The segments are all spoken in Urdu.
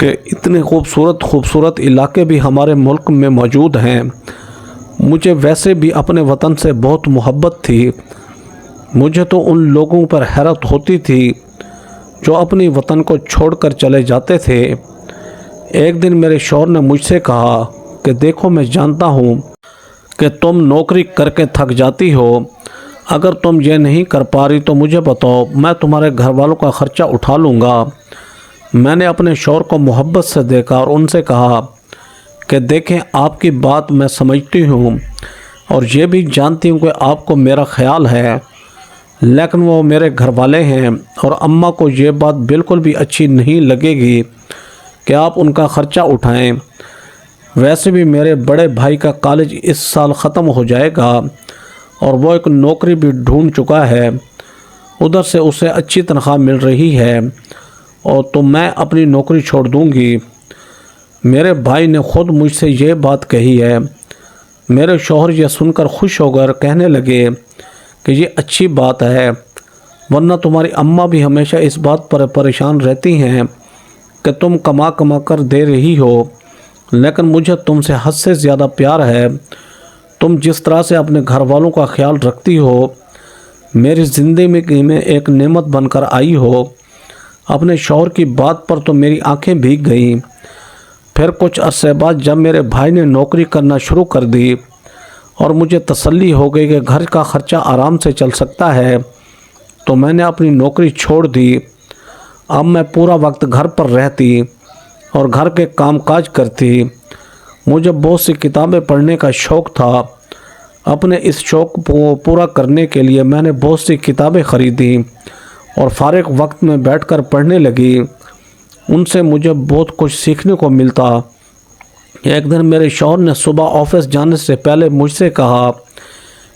کہ اتنے خوبصورت علاقے بھی ہمارے ملک میں موجود ہیں۔ مجھے ویسے بھی اپنے وطن سے بہت محبت تھی۔ مجھے تو ان لوگوں پر حیرت ہوتی تھی جو اپنی وطن کو چھوڑ کر چلے جاتے تھے۔ ایک دن میرے شوہر نے مجھ سے کہا کہ دیکھو، میں جانتا ہوں کہ تم نوکری کر کے تھک جاتی ہو، اگر تم یہ نہیں کر پا رہی تو مجھے بتاؤ، میں تمہارے گھر والوں کا خرچہ اٹھا لوں گا۔ میں نے اپنے شوہر کو محبت سے دیکھا اور ان سے کہا کہ دیکھیں، آپ کی بات میں سمجھتی ہوں اور یہ بھی جانتی ہوں کہ آپ کو میرا خیال ہے، لیکن وہ میرے گھر والے ہیں اور اماں کو یہ بات بالکل بھی اچھی نہیں لگے گی کہ آپ ان کا خرچہ اٹھائیں۔ ویسے بھی میرے بڑے بھائی کا کالج اس سال ختم ہو جائے گا اور وہ ایک نوکری بھی ڈھونڈ چکا ہے، ادھر سے اسے اچھی تنخواہ مل رہی ہے، اور تو میں اپنی نوکری چھوڑ دوں گی۔ میرے بھائی نے خود مجھ سے یہ بات کہی ہے۔ میرے شوہر یہ سن کر خوش ہو کر کہنے لگے کہ یہ اچھی بات ہے، ورنہ تمہاری اماں بھی ہمیشہ اس بات پر پریشان رہتی ہیں کہ تم کما کر دے رہی ہو، لیکن مجھے تم سے حد سے زیادہ پیار ہے۔ تم جس طرح سے اپنے گھر والوں کا خیال رکھتی ہو، میری زندگی میں ایک نعمت بن کر آئی ہو۔ اپنے شوہر کی بات پر تو میری آنکھیں بھیگ گئیں۔ پھر کچھ عرصے بعد جب میرے بھائی نے نوکری کرنا شروع کر دی اور مجھے تسلی ہو گئی کہ گھر کا خرچہ آرام سے چل سکتا ہے، تو میں نے اپنی نوکری چھوڑ دی۔ اب میں پورا وقت گھر پر رہتی اور گھر کے کام کاج کرتی۔ مجھے بہت سی کتابیں پڑھنے کا شوق تھا۔ اپنے اس شوق کو پورا کرنے کے لیے میں نے بہت سی کتابیں خریدیں اور فارغ وقت میں بیٹھ کر پڑھنے لگی۔ ان سے مجھے بہت کچھ سیکھنے کو ملتا۔ ایک دن میرے شوہر نے صبح آفس جانے سے پہلے مجھ سے کہا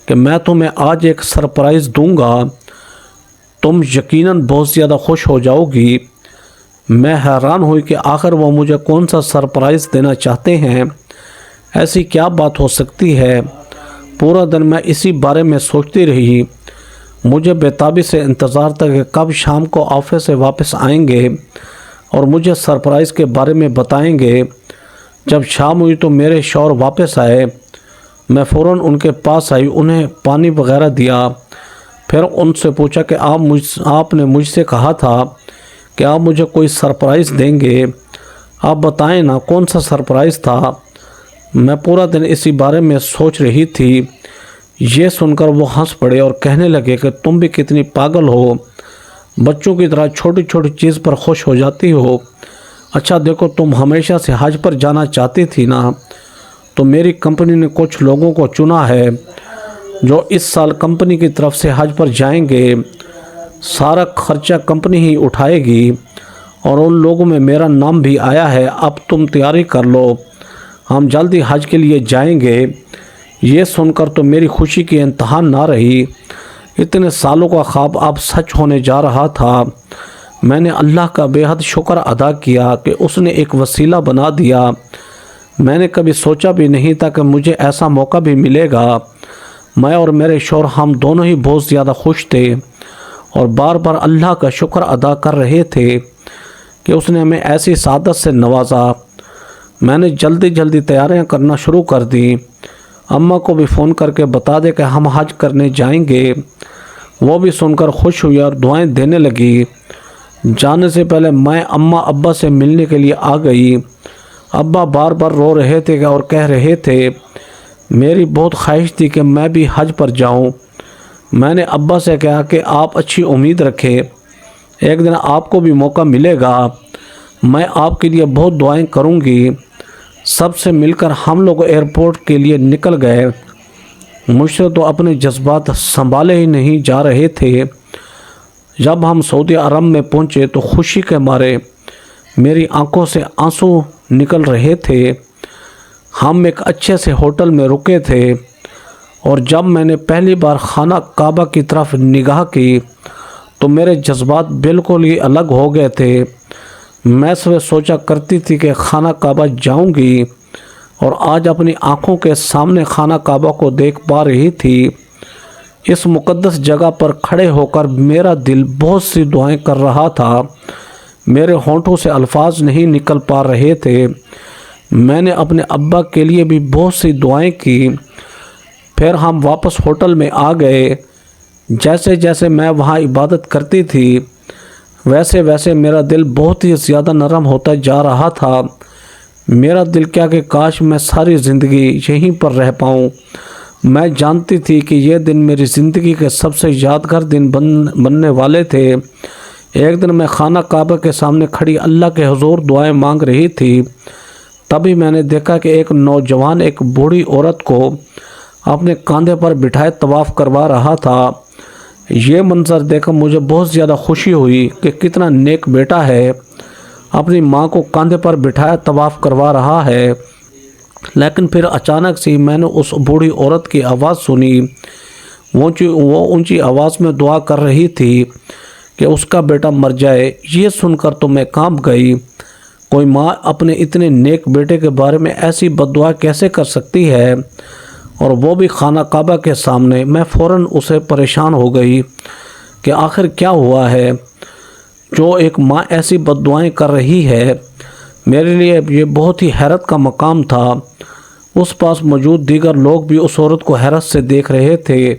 کہ میں تمہیں آج ایک سرپرائز دوں گا، تم یقیناً بہت زیادہ خوش ہو جاؤ گی۔ میں حیران ہوئی کہ آخر وہ مجھے کون سا سرپرائز دینا چاہتے ہیں، ایسی کیا بات ہو سکتی ہے۔ پورا دن میں اسی بارے میں سوچتی رہی۔ مجھے بےتابی سے انتظار تھا کہ کب شام کو آفس سے واپس آئیں گے اور مجھے سرپرائز کے بارے میں بتائیں گے۔ جب شام ہوئی تو میرے شوہر واپس آئے۔ میں فوراً ان کے پاس آئی، انہیں پانی وغیرہ دیا، پھر ان سے پوچھا کہ آپ نے مجھ سے کہا تھا کہ آپ مجھے کوئی سرپرائز دیں گے، آپ بتائیں نا کون سا سرپرائز تھا۔ میں پورا دن اسی بارے میں سوچ رہی تھی۔ یہ سن کر وہ ہنس پڑے اور کہنے لگے کہ تم بھی کتنی پاگل ہو، بچوں کی طرح چھوٹی چھوٹی چیز پر خوش ہو جاتی ہو۔ اچھا دیکھو، تم ہمیشہ سے حج پر جانا چاہتی تھی نا، تو میری کمپنی نے کچھ لوگوں کو چنا ہے جو اس سال کمپنی کی طرف سے حج پر جائیں گے۔ سارا خرچہ کمپنی ہی اٹھائے گی اور ان لوگوں میں میرا نام بھی آیا ہے۔ اب تم تیاری کر لو، ہم جلدی حج کے لیے جائیں گے۔ یہ سن کر تو میری خوشی کی انتہا نہ رہی۔ اتنے سالوں کا خواب اب سچ ہونے جا رہا تھا۔ میں نے اللہ کا بے حد شکر ادا کیا کہ اس نے ایک وسیلہ بنا دیا۔ میں نے کبھی سوچا بھی نہیں تھا کہ مجھے ایسا موقع بھی ملے گا۔ میں اور میرے شوہر ہم دونوں ہی بہت زیادہ خوش تھے اور بار بار اللہ کا شکر ادا کر رہے تھے کہ اس نے ہمیں ایسی سعادت سے نوازا۔ میں نے جلدی تیاریاں کرنا شروع کر دیں۔ اماں کو بھی فون کر کے بتا دے کہ ہم حج کرنے جائیں گے۔ وہ بھی سن کر خوش ہوئی اور دعائیں دینے لگی۔ جانے سے پہلے میں اماں ابا سے ملنے کے لیے آ گئی۔ ابا بار بار رو رہے تھے اور کہہ رہے تھے میری بہت خواہش تھی کہ میں بھی حج پر جاؤں۔ میں نے ابا سے کہا کہ آپ اچھی امید رکھیں، ایک دن آپ کو بھی موقع ملے گا، میں آپ کے لیے بہت دعائیں کروں گی۔ سب سے مل کر ہم لوگ ایئرپورٹ کے لیے نکل گئے۔ مجھ سے تو اپنے جذبات سنبھالے ہی نہیں جا رہے تھے۔ جب ہم سعودی عرب میں پہنچے تو خوشی کے مارے میری آنکھوں سے آنسو نکل رہے تھے۔ ہم ایک اچھے سے ہوٹل میں رکے تھے اور جب میں نے پہلی بار خانہ کعبہ کی طرف نگاہ کی تو میرے جذبات بالکل ہی الگ ہو گئے تھے۔ میں سوچا کرتی تھی کہ خانہ کعبہ جاؤں گی اور آج اپنی آنکھوں کے سامنے خانہ کعبہ کو دیکھ پا رہی تھی۔ اس مقدس جگہ پر کھڑے ہو کر میرا دل بہت سی دعائیں کر رہا تھا میرے ہونٹوں سے الفاظ نہیں نکل پا رہے تھے۔ میں نے اپنے ابا کے لیے بھی بہت سی دعائیں کی۔ پھر ہم واپس ہوٹل میں آ گئے۔ جیسے جیسے میں وہاں عبادت کرتی تھی ویسے ویسے میرا دل بہت ہی زیادہ نرم ہوتا جا رہا تھا۔ میرا دل کیا کہ کاش میں ساری زندگی یہیں پر رہ پاؤں۔ میں جانتی تھی کہ یہ دن میری زندگی کے سب سے یادگار دن بننے والے تھے۔ ایک دن میں خانہ کعبہ کے سامنے کھڑی اللہ کے حضور دعائیں مانگ رہی تھی، تبھی میں نے دیکھا کہ ایک نوجوان ایک بوڑھی عورت کو اپنے کاندھے پر بٹھائے طواف کروا رہا تھا۔ یہ منظر دیکھ کر مجھے بہت زیادہ خوشی ہوئی کہ کتنا نیک بیٹا ہے، اپنی ماں کو کاندھے پر بٹھائے طواف کروا رہا ہے۔ لیکن پھر اچانک سے میں نے اس بوڑھی عورت کی آواز سنی۔ وہ اونچی آواز میں دعا کر رہی تھی کہ اس کا بیٹا مر جائے۔ یہ سن کر تو میں کانپ گئی۔ کوئی ماں اپنے اتنے نیک بیٹے کے بارے میں ایسی بد دعا کیسے کر سکتی ہے، اور وہ بھی خانہ کعبہ کے سامنے۔ میں فوراً اسے پریشان ہو گئی کہ آخر کیا ہوا ہے جو ایک ماں ایسی بد دعائیں کر رہی ہے۔ میرے لیے یہ بہت ہی حیرت کا مقام تھا۔ اس پاس موجود دیگر لوگ بھی اس عورت کو حیرت سے دیکھ رہے تھے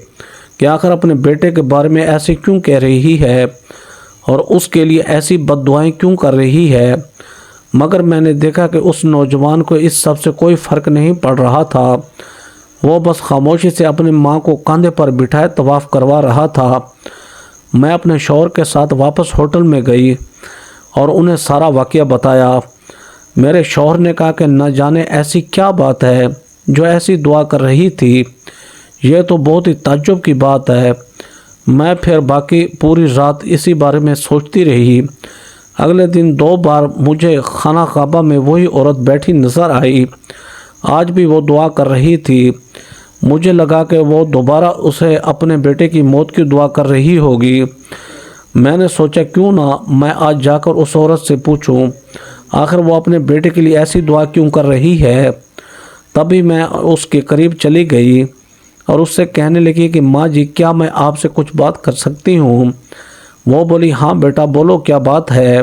کہ آخر اپنے بیٹے کے بارے میں ایسے کیوں کہہ رہی ہے اور اس کے لیے ایسی بد دعائیں کیوں کر رہی ہے۔ مگر میں نے دیکھا کہ اس نوجوان کو اس سب سے کوئی فرق نہیں پڑ رہا تھا۔ وہ بس خاموشی سے اپنی ماں کو کاندھے پر بٹھائے طواف کروا رہا تھا۔ میں اپنے شوہر کے ساتھ واپس ہوٹل میں گئی اور انہیں سارا واقعہ بتایا۔ میرے شوہر نے کہا کہ نہ جانے ایسی کیا بات ہے جو ایسی دعا کر رہی تھی، یہ تو بہت ہی تعجب کی بات ہے۔ میں پھر باقی پوری رات اسی بارے میں سوچتی رہی۔ اگلے دن 2 بار مجھے خانہ کعبہ میں وہی عورت بیٹھی نظر آئی۔ آج بھی وہ دعا کر رہی تھی۔ مجھے لگا کہ وہ دوبارہ اسے اپنے بیٹے کی موت کی دعا کر رہی ہوگی۔ میں نے سوچا کیوں نہ میں آج جا کر اس عورت سے پوچھوں آخر وہ اپنے بیٹے کے لیے ایسی دعا کیوں کر رہی ہے۔ تبھی میں اس کے قریب چلی گئی اور اس سے کہنے لگی کہ ماں جی کیا میں آپ سے کچھ بات کر سکتی ہوں؟ وہ بولی ہاں بیٹا بولو کیا بات ہے۔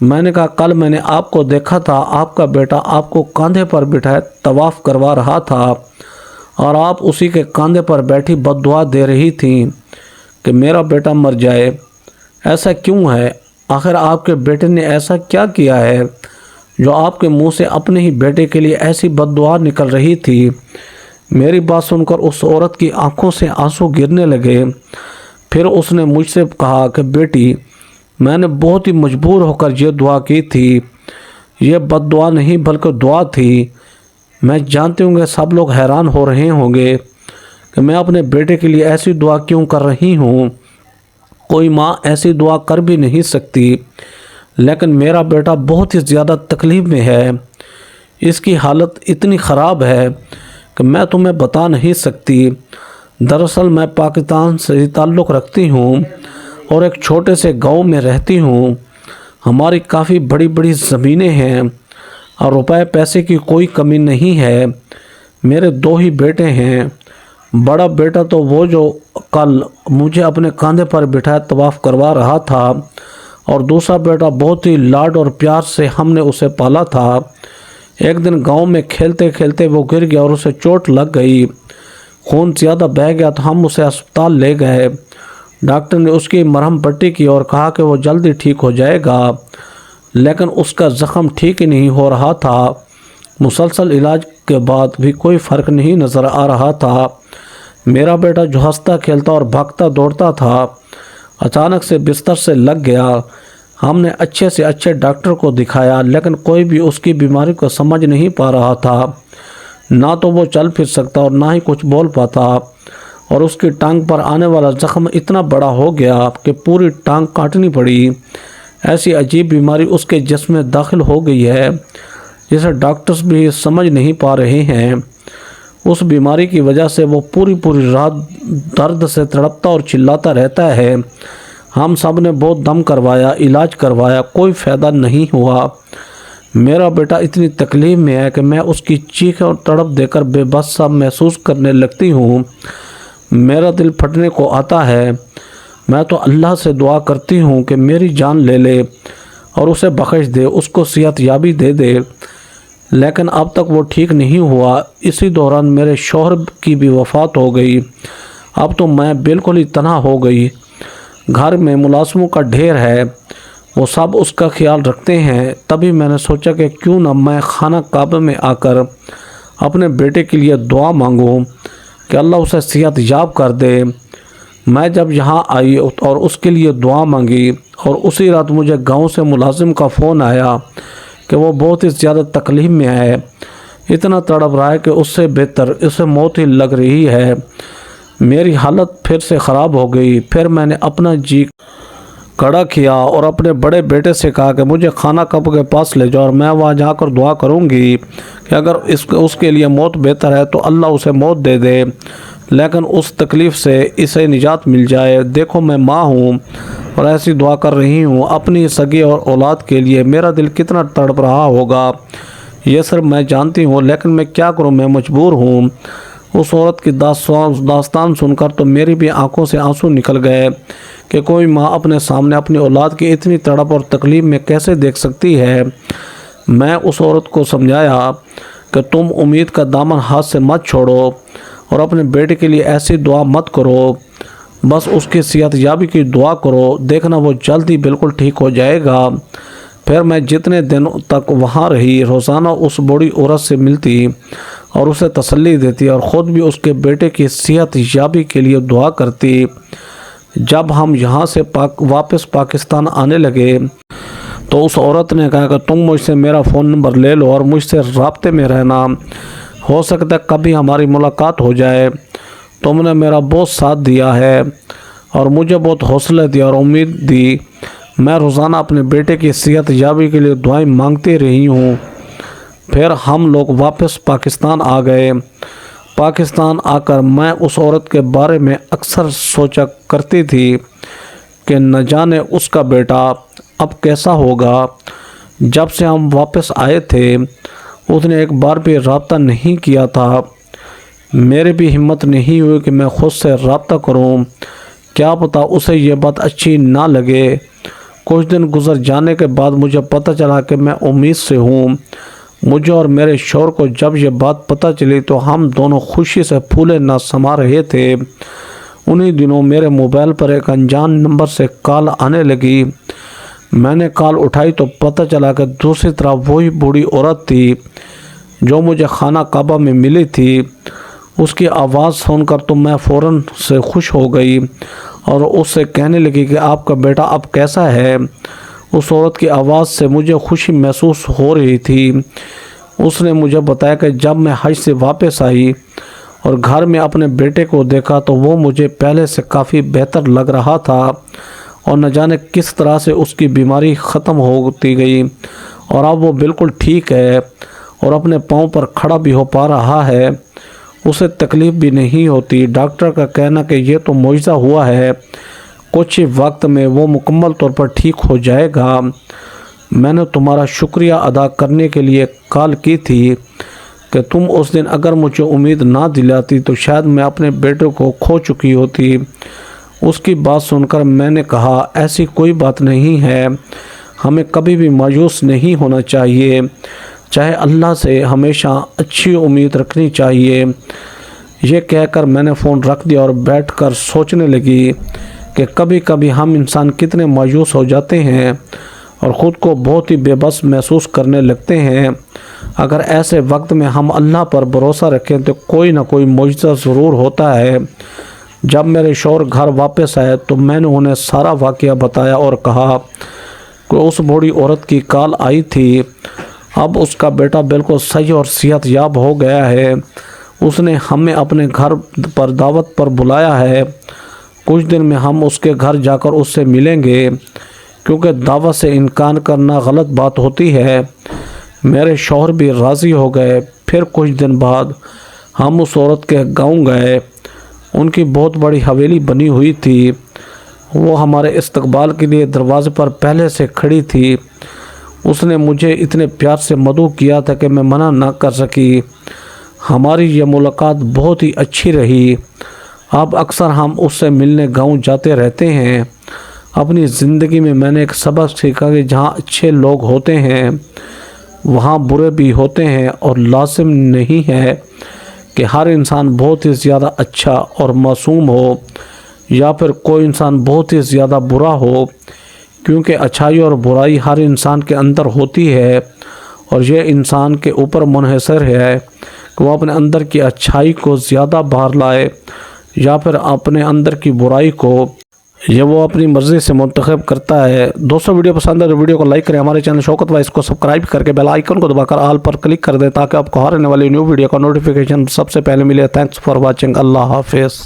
میں نے کہا کل میں نے آپ کو دیکھا تھا، آپ کا بیٹا آپ کو کاندھے پر بٹھائے طواف کروا رہا تھا اور آپ اسی کے کاندھے پر بیٹھی بد دعا دے رہی تھیں کہ میرا بیٹا مر جائے۔ ایسا کیوں ہے؟ آخر آپ کے بیٹے نے ایسا کیا کیا ہے جو آپ کے منہ سے اپنے ہی بیٹے کے لیے ایسی بد دعا نکل رہی تھی؟ میری بات سن کر اس عورت کی آنکھوں سے آنسو گرنے لگے۔ پھر اس نے مجھ سے کہا کہ بیٹی میں نے بہت ہی مجبور ہو کر یہ دعا کی تھی، یہ بد دعا نہیں بلکہ دعا تھی۔ میں جانتی ہوں کہ سب لوگ حیران ہو رہے ہوں گے کہ میں اپنے بیٹے کے لیے ایسی دعا کیوں کر رہی ہوں۔ کوئی ماں ایسی دعا کر بھی نہیں سکتی، لیکن میرا بیٹا بہت ہی زیادہ تکلیف میں ہے۔ اس کی حالت اتنی خراب ہے کہ میں تمہیں بتا نہیں سکتی۔ دراصل میں پاکستان سے تعلق رکھتی ہوں اور ایک چھوٹے سے گاؤں میں رہتی ہوں۔ ہماری کافی بڑی بڑی زمینیں ہیں اور روپے پیسے کی کوئی کمی نہیں ہے۔ میرے 2 ہی بیٹے ہیں۔ بڑا بیٹا تو وہ جو کل مجھے اپنے کاندھے پر بٹھائے طواف کروا رہا تھا، اور دوسرا بیٹا بہت ہی لاڈ اور پیار سے ہم نے اسے پالا تھا۔ ایک دن گاؤں میں کھیلتے کھیلتے وہ گر گیا اور اسے چوٹ لگ گئی، خون زیادہ بہہ گیا تو ہم اسے اسپتال لے گئے۔ ڈاکٹر نے اس کی مرہم پٹی کی اور کہا کہ وہ جلدی ٹھیک ہو جائے گا، لیکن اس کا زخم ٹھیک ہی نہیں ہو رہا تھا۔ مسلسل علاج کے بعد بھی کوئی فرق نہیں نظر آ رہا تھا۔ میرا بیٹا جو ہنستا کھیلتا اور بھاگتا دوڑتا تھا اچانک سے بستر سے لگ گیا۔ ہم نے اچھے سے اچھے ڈاکٹر کو دکھایا، لیکن کوئی بھی اس کی بیماری کو سمجھ نہیں پا رہا تھا۔ نہ تو وہ چل پھر سکتا اور نہ ہی کچھ بول پاتا، اور اس کی ٹانگ پر آنے والا زخم اتنا بڑا ہو گیا کہ پوری ٹانگ کاٹنی پڑی۔ ایسی عجیب بیماری اس کے جسم میں داخل ہو گئی ہے جسے ڈاکٹرز بھی سمجھ نہیں پا رہے ہیں۔ اس بیماری کی وجہ سے وہ پوری رات درد سے تڑپتا اور چلاتا رہتا ہے۔ ہم سب نے بہت دم کروایا، علاج کروایا، کوئی فائدہ نہیں ہوا۔ میرا بیٹا اتنی تکلیف میں ہے کہ میں اس کی چیخ اور تڑپ دے کر بے بس سا محسوس کرنے لگتی ہوں۔ میرا دل پھٹنے کو آتا ہے۔ میں تو اللہ سے دعا کرتی ہوں کہ میری جان لے لے، اور اسے بخش دے، اس کو صحت یابی دے دے، لیکن اب تک وہ ٹھیک نہیں ہوا۔ اسی دوران میرے شوہر کی بھی وفات ہو گئی۔ اب تو میں بالکل ہی تنہا ہو گئی۔ گھر میں ملازموں کا ڈھیر ہے، وہ سب اس کا خیال رکھتے ہیں۔ تبھی میں نے سوچا کہ کیوں نہ میں خانہ کعبہ میں آ کر اپنے بیٹے کے لیے دعا مانگوں کہ اللہ اسے صحت یاب کر دے۔ میں جب یہاں آئی اور اس کے لیے دعا مانگی، اور اسی رات مجھے گاؤں سے ملازم کا فون آیا کہ وہ بہت ہی زیادہ تکلیف میں ہے، اتنا تڑپ رہا ہے کہ اس سے بہتر اسے موت ہی لگ رہی ہے۔ میری حالت پھر سے خراب ہو گئی۔ پھر میں نے اپنا جی کڑا کیا اور اپنے بڑے بیٹے سے کہا کہ مجھے خانہ کعبہ کے پاس لے جاؤ، اور میں وہاں جا کر دعا کروں گی کہ اگر اس کے لیے موت بہتر ہے تو اللہ اسے موت دے دے، لیکن اس تکلیف سے اسے نجات مل جائے۔ دیکھو میں ماں ہوں اور ایسی دعا کر رہی ہوں اپنی سگی اور اولاد کے لیے، میرا دل کتنا تڑپ رہا ہوگا یہ صرف میں جانتی ہوں، لیکن میں کیا کروں، میں مجبور ہوں۔ اس عورت کی داستان سن کر تو میری بھی آنکھوں سے آنسو نکل گئے کہ کوئی ماں اپنے سامنے اپنی اولاد کی اتنی تڑپ اور تکلیف میں کیسے دیکھ سکتی ہے۔ میں اس عورت کو سمجھایا کہ تم امید کا دامن ہاتھ سے مت چھوڑو اور اپنے بیٹے کے لیے ایسی دعا مت کرو، بس اس کی صحت یابی کی دعا کرو، دیکھنا وہ جلد ہی بالکل ٹھیک ہو جائے گا۔ پھر میں جتنے دن تک وہاں رہی روزانہ اس بوڑھی عورت سے ملتی اور اسے تسلی دیتی اور خود بھی اس کے بیٹے کی صحت یابی کے لیے دعا کرتی۔ جب ہم یہاں سے واپس پاکستان آنے لگے تو اس عورت نے کہا کہ تم مجھ سے میرا فون نمبر لے لو اور مجھ سے رابطے میں رہنا، ہو سکتا ہے کبھی ہماری ملاقات ہو جائے۔ تم نے میرا بہت ساتھ دیا ہے اور مجھے بہت حوصلہ دیا اور امید دی۔ میں روزانہ اپنے بیٹے کی صحت یابی کے لیے دعائیں مانگتی رہی ہوں۔ پھر ہم لوگ واپس پاکستان آ گئے۔ پاکستان آ کر میں اس عورت کے بارے میں اکثر سوچا کرتی تھی کہ نہ جانے اس کا بیٹا اب کیسا ہوگا۔ جب سے ہم واپس آئے تھے اس نے ایک بار بھی رابطہ نہیں کیا تھا۔ میرے بھی ہمت نہیں ہوئی کہ میں خود سے رابطہ کروں، کیا پتہ اسے یہ بات اچھی نہ لگے۔ کچھ دن گزر جانے کے بعد مجھے پتہ چلا کہ میں امید سے ہوں۔ مجھے اور میرے شوہر کو جب یہ بات پتہ چلی تو ہم دونوں خوشی سے پھولے نہ سما رہے تھے۔ انہی دنوں میرے موبائل پر ایک انجان نمبر سے کال آنے لگی۔ میں نے کال اٹھائی تو پتہ چلا کہ دوسری طرف وہی بوڑھی عورت تھی جو مجھے خانہ کعبہ میں ملی تھی۔ اس کی آواز سن کر تو میں فوراً سے خوش ہو گئی اور اس سے کہنے لگی کہ آپ کا بیٹا اب کیسا ہے۔ اس عورت کی آواز سے مجھے خوشی محسوس ہو رہی تھی۔ اس نے مجھے بتایا کہ جب میں حج سے واپس آئی اور گھر میں اپنے بیٹے کو دیکھا تو وہ مجھے پہلے سے کافی بہتر لگ رہا تھا، اور نہ جانے کس طرح سے اس کی بیماری ختم ہوتی گئی اور اب وہ بالکل ٹھیک ہے اور اپنے پاؤں پر کھڑا بھی ہو پا رہا ہے۔ اسے تکلیف بھی نہیں ہوتی۔ ڈاکٹر کا کہنا کہ یہ تو معجزہ ہوا ہے، کچھ ہی وقت میں وہ مکمل طور پر ٹھیک ہو جائے گا۔ میں نے تمہارا شکریہ ادا کرنے کے لیے کال کی تھی کہ تم اس دن اگر مجھے امید نہ دلاتی تو شاید میں اپنے بیٹے کو کھو چکی ہوتی۔ اس کی بات سن کر میں نے کہا ایسی کوئی بات نہیں ہے، ہمیں کبھی بھی مایوس نہیں ہونا چاہیے، چاہے اللہ سے ہمیشہ اچھی امید رکھنی چاہیے۔ یہ کہہ کر میں نے فون رکھ دیا اور بیٹھ کر سوچنے لگی کہ کبھی کبھی ہم انسان کتنے مایوس ہو جاتے ہیں اور خود کو بہت ہی بے بس محسوس کرنے لگتے ہیں۔ اگر ایسے وقت میں ہم اللہ پر بھروسہ رکھیں تو کوئی نہ کوئی معجزہ ضرور ہوتا ہے۔ جب میرے شوہر گھر واپس آئے تو میں نے انہیں سارا واقعہ بتایا اور کہا کہ اس بوڑھی عورت کی کال آئی تھی، اب اس کا بیٹا بالکل صحیح اور صحت یاب ہو گیا ہے۔ اس نے ہمیں اپنے گھر پر دعوت پر بلایا ہے۔ کچھ دن میں ہم اس کے گھر جا کر اس سے ملیں گے، کیونکہ دعوت سے انکار کرنا غلط بات ہوتی ہے۔ میرے شوہر بھی راضی ہو گئے۔ پھر کچھ دن بعد ہم اس عورت کے گاؤں گئے۔ ان کی بہت بڑی حویلی بنی ہوئی تھی۔ وہ ہمارے استقبال کے لیے دروازے پر پہلے سے کھڑی تھی۔ اس نے مجھے اتنے پیار سے مدعو کیا تھا کہ میں منع نہ کر سکی۔ ہماری یہ ملاقات بہت ہی اچھی رہی۔ اب اکثر ہم اس سے ملنے گاؤں جاتے رہتے ہیں۔ اپنی زندگی میں نے ایک سبق سیکھا کہ جہاں اچھے لوگ ہوتے ہیں وہاں برے بھی ہوتے ہیں، اور لازم نہیں ہے کہ ہر انسان بہت ہی زیادہ اچھا اور معصوم ہو یا پھر کوئی انسان بہت ہی زیادہ برا ہو، کیونکہ اچھائی اور برائی ہر انسان کے اندر ہوتی ہے، اور یہ انسان کے اوپر منحصر ہے کہ وہ اپنے اندر کی اچھائی کو زیادہ باہر لائے یا پھر اپنے اندر کی برائی کو یہ وہ اپنی مرضی سے منتخب کرتا ہے۔ دوستو ویڈیو پسند ہے تو ویڈیو کو لائک کریں، ہمارے چینل شوکت وائس کو سبسکرائب کر کے بیل آئیکن کو دبا کر آل پر کلک کر دیں تاکہ آپ کو ہر آنے والی نیو ویڈیو کا نوٹیفیکیشن سب سے پہلے ملے۔ تھینکس فار واچنگ، اللہ حافظ۔